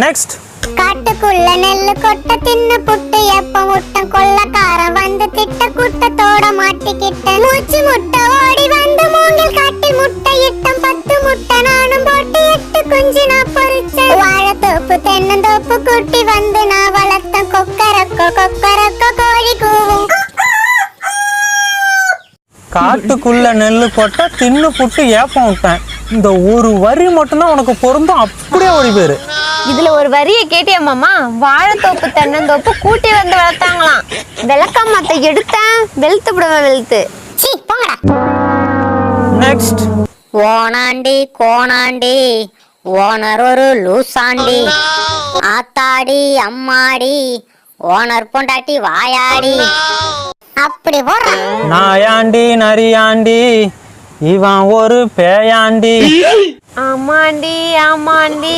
Next. காட்டுக்குள்ள நெல்லு கொட்ட தின்னு புட்டு எப்ப முட்டம் கொள்ளக்காரன் வந்து திட்ட கூட்டத்தோட மாட்டிக்கிட்ட மூச்சு முட்டை ஓடி வந்து மூங்கில் காட்டில் முட்டை இட்டம் 10 முட்டை நானும் போட்டு 8 குஞ்சு நான் பொறிச்சேன் வாழைத்தோப்பு தென்னந்தோப்பு கூட்டி வந்து நான் வளர்த்தேன் கொக்கரக்கோ கொக்கரக்கோ கோழி கூவும். காட்டுக்குள்ள நெல்லு கொட்ட தின்னு புட்டு ஏப்பம் விட்டேன். இந்த ஒரு வரி மட்டும்தான் உனக்கு பொருந்தும், அப்படியே ஓடி போயிரு. இதுல ஒரு வரியை கேட்டியா மாமா? வாழைத்தோப்பு தென்னந்தோப்பு கூட்டி வந்து வளர்த்தாங்களாம். விளக்கமாத்த எடுத்தேன் வெளுத்து விடுவேன் வெளுத்து. சீ போங்கடா. நெக்ஸ்ட். ஓனாண்டி கோணாண்டி ஓனர் ஒரு லூசாண்டி ஆத்தாடி அம்மாடி ஓனர் பொண்டாட்டி வாயாடி அப்படி போடுறான். நாயாண்டி நரியாண்டி இவன் ஒரு பேயாண்டி. ஆமாண்டி ஆமாண்டி